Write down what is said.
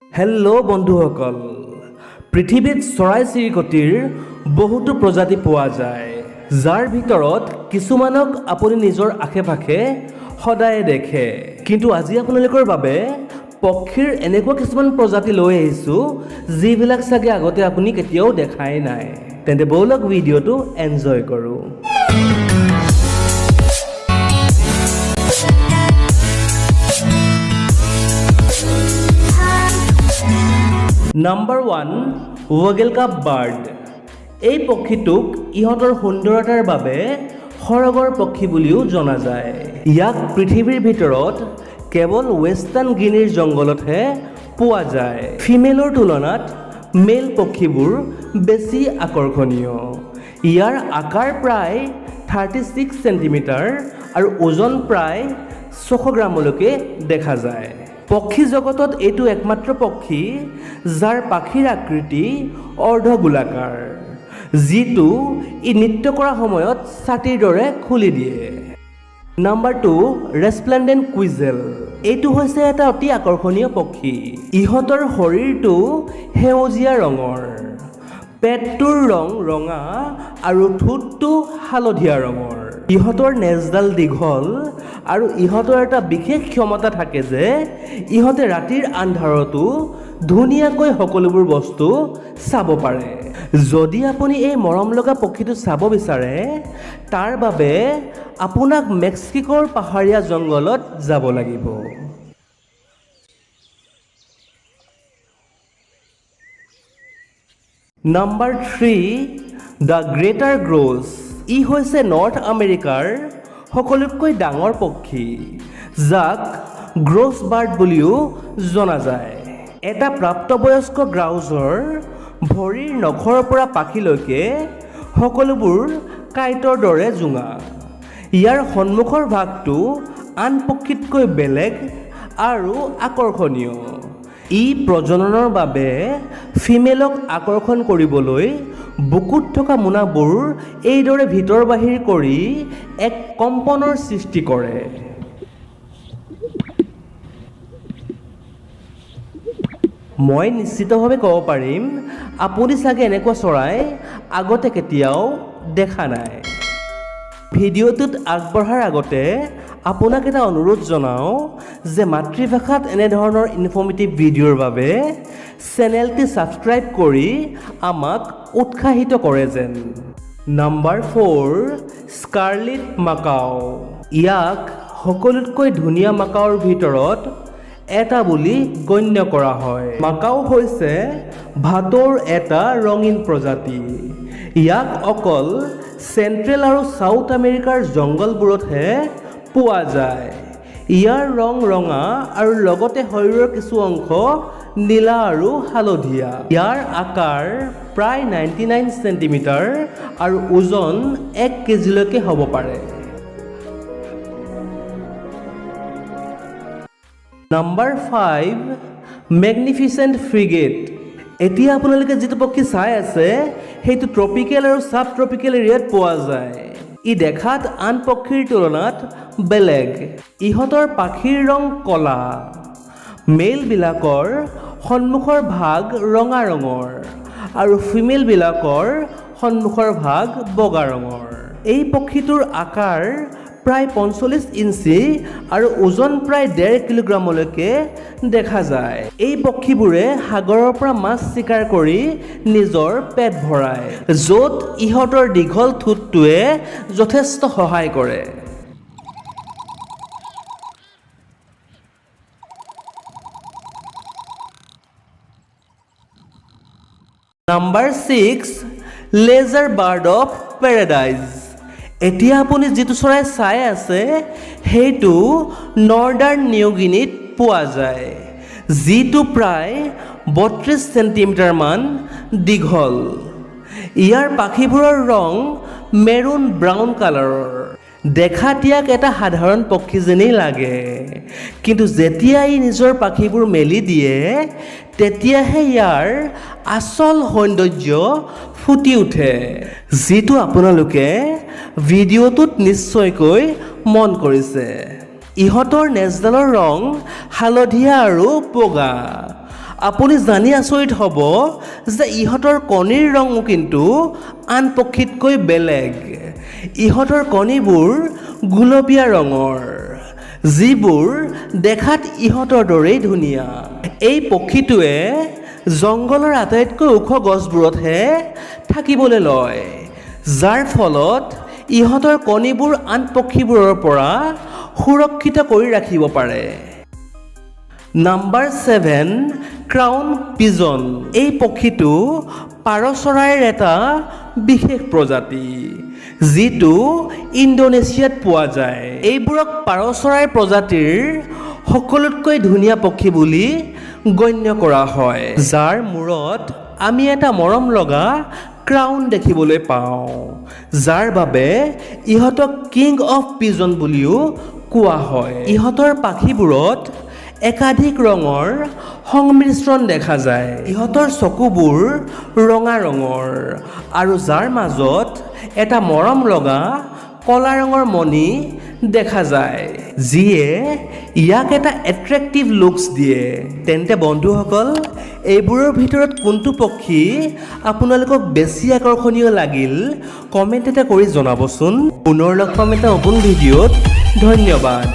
Hello' বন্ধুসকল, পৃথিৱীত চৰাই-চিৰিকটিৰ বহুতো প্ৰজাতি পোৱা যায়, যাৰ ভিতৰত কিছুমানক আপুনি নিজৰ আশে-পাশে সদায় দেখে। কিন্তু আজি আপোনালোকৰ বাবে পক্ষীৰ এনেকুৱা কিছুমান প্ৰজাতি লৈ আহিছোঁ যিবিলাক চাগে আগতে আপুনি কেতিয়াও দেখাই নাই। তেন্তে ব'লক ভিডিঅ'টো এনজয় কৰোঁ। নাম্বাৰ 1, ৱাগেলকাপ বাৰ্ড। এই পক্ষীটোক ইহঁতৰ সুন্দৰতাৰ বাবে সৰগৰ পক্ষী বুলিও জনা যায়। ইয়াক পৃথিৱীৰ ভিতৰত কেৱল ৱেষ্টাৰ্ণ গিনিৰ জংঘলতহে পোৱা যায়। ফিমেলৰ তুলনাত মেল পক্ষীবোৰ বেছি আকৰ্ষণীয়। ইয়াৰ আকাৰ প্ৰায় 36 চেণ্টিমিটাৰ আৰু ওজন প্ৰায় 600 গ্ৰামলৈকে দেখা যায়। পক্ষী জগতত এইটো একমাত্ৰ পক্ষী যাৰ পাখিৰ আকৃতি অৰ্ধগোলাকাৰ, যিটো ই নৃত্য কৰাৰ সময়ত ছাতিৰ দৰে খুলি দিয়ে। নাম্বাৰ 2, ৰেছপ্লেণ্ডেণ্ট কুইজেল। এইটো হৈছে এটা অতি আকৰ্ষণীয় পক্ষী। ইহঁতৰ শৰীৰটো সেউজীয়া ৰঙৰ, পেটটোৰ ৰং ৰঙা আৰু ঠোঁটটো হালধীয়া ৰঙৰ। ইহঁতৰ নেজডাল দীঘল আৰু ইহঁতৰ এটা বিশেষ ক্ষমতা থাকে যে ইহঁতে ৰাতিৰ আন্ধাৰতো ধুনীয়াকৈ সকলোবোৰ বস্তু চাব পাৰে। যদি আপুনি এই মৰম লগা পক্ষীটো চাব বিচাৰে, তাৰ বাবে আপোনাক মেক্সিকোৰ পাহাৰীয়া জংঘলত যাব লাগিব। Number 3, the greater grouse. ই হৈছে নৰ্থ আমেৰিকাৰ সকলোতকৈ ডাঙৰ পক্ষী, যাক গ্ৰ'ছ বাৰ্ড বুলিও জনা যায়। এটা প্ৰাপ্তবয়স্ক গ্ৰাউজৰ ভৰিৰ নখৰ পৰা পাখিলৈকে সকলোবোৰ কাইটৰ দৰে জোঙা। ইয়াৰ সন্মুখৰ ভাগটো আন পক্ষীতকৈ বেলেগ আৰু আকৰ্ষণীয়। ই প্ৰজননৰ বাবে ফিমেলক আকৰ্ষণ কৰিবলৈ বুকুত থকা মোনাবোৰ এইদৰে ভিতৰ বাহিৰ কৰি এক কম্পনৰ সৃষ্টি কৰে। মই নিশ্চিতভাৱে ক'ব পাৰিম আপুনি চাগে এনেকুৱা চৰাই আগতে কেতিয়াও দেখা নাই। ভিডিঅ'টোত আগবঢ়াৰ আগতে আপোনাক এটা অনুৰোধ জনাওঁ যে মাতৃভাষাত এনেধৰণৰ ইনফৰ্মেটিভ ভিডিঅ'ৰ বাবে চেনেলটি ছাবস্ক্ৰাইব কৰি আমাক উৎসাহিত কৰে যেন। Number 4, Scarlett Macau. ইয়াক সকলোতকৈ ধুনীয়া মাকাওৰ ভিতৰত এটা বুলি গণ্য কৰা হয়। মাকাও হৈছে ভাটৌৰ এটা ৰঙীন প্ৰজাতি। ইয়াক অকল চেণ্ট্ৰেল আৰু ছাউথ আমেৰিকাৰ জংঘলবোৰতহে পোৱা যায়। ইয়াৰ ৰং ৰঙা আৰু লগতে শৰীৰৰ কিছু অংশ নীলা আৰু হালধীয়া। ইয়াৰ আকাৰ প্ৰায় 99 চেণ্টিমিটাৰ আৰু ওজন 1 কেজিলৈকে হ'ব পাৰে। Number 5, magnificent frigate. এতিয়া আপোনালোকে যিটো পক্ষী চাই আছে সেইটো ট্ৰপিকেল আৰু ছাব ট্ৰপিকেল এৰিয়াত পোৱা যায়। ই দেখাত আন পক্ষীৰ তুলনাত বেলেগ। ইহঁতৰ পাখিৰ ৰং ক'লা। মেলবিলাকৰ সন্মুখৰ ভাগ ৰঙা ৰঙৰ আৰু ফিমেলবিলাকৰ সন্মুখৰ ভাগ বগা ৰঙৰ। এই পক্ষীটোৰ আকাৰ প্ৰায় 45 ইঞ্চি আৰু ওজন প্ৰায় 1.5 কিলোগ্ৰামলৈকে দেখা যায়। এই পক্ষীবোৰে সাগৰৰ পৰা মাছ চিকাৰ কৰি নিজৰ পেট ভৰায়, য'ত ইহঁতৰ দীঘল ঠোঁটটোৱে যথেষ্ট সহায় কৰে। Number 6, lesser bird of paradise. এতিয়া আপুনি যিটো চৰাই চাই আছে সেইটো নৰ্দাৰ্ণ নিউ গিনিত পোৱা যায়, যিটো প্ৰায় 32 চেণ্টিমিটাৰমান দীঘল। ইয়াৰ পাখিবোৰৰ ৰং মেৰুন ব্ৰাউন কালাৰৰ। দেখাত ইয়াক এটা সাধাৰণ পক্ষী যেনেই লাগে, কিন্তু যেতিয়া ই নিজৰ পাখিবোৰ মেলি দিয়ে তেতিয়াহে ইয়াৰ আচল সৌন্দৰ্য ফুটি উঠে, যিটো আপোনালোকে ভিডিঅ'টোত নিশ্চয়কৈ মন কৰিছে। ইহঁতৰ নেজডালৰ ৰং হালধীয়া আৰু বগা আপুনি জানি আচৰিত হ'ব যে ইহঁতৰ কণীৰ ৰঙো কিন্তু আন পক্ষীতকৈ বেলেগ। ইহঁতৰ কণীবোৰ গুলপীয়া ৰঙৰ, যিবোৰ দেখাত ইহঁতৰ দৰেই ধুনীয়া। এই পক্ষীটোৱে জংঘলৰ আটাইতকৈ ওখ গছবোৰতহে থাকিবলৈ লয়, যাৰ ফলত ইহঁতৰ কণীবোৰ আন পক্ষীবোৰৰ পৰা সুৰক্ষিত কৰি ৰাখিব পাৰে। Number 7, crown pigeon. এই পক্ষীটো পাৰ চৰাইৰ এটা বিশেষ প্ৰজাতি, যিটো ইণ্ডোনেছিয়াত পোৱা যায়। এইবোৰক পাৰ চৰাইৰ প্ৰজাতিৰ সকলোতকৈ ধুনীয়া পক্ষী বুলি গণ্য কৰা হয়, যাৰ মূৰত আমি এটা মৰম লগা ক্ৰাউন দেখিবলৈ পাওঁ, যাৰ বাবে ইহঁতক কিং অফ পিজন বুলিও কোৱা হয়। ইহঁতৰ পাখিবোৰত একাধিক ৰঙৰ সংমিশ্ৰণ দেখা যায়। ইহঁতৰ চকুবোৰ ৰঙা ৰঙৰ আৰু যাৰ মাজত এটা মৰম লগা কলা ৰঙৰ মণি দেখা যায়, যিয়ে ইয়াক এটা এট্ৰেক্টিভ লুকছ দিয়ে। তেন্তে বন্ধুসকল, এইবোৰৰ ভিতৰত কোনটো পক্ষী আপোনালোকক বেছি আকৰ্ষণীয় লাগিল কমেণ্ট এটা কৰি জনাবচোন। পুনৰ লগ পাম এটা নতুন ভিডিঅ'ত। ধন্যবাদ।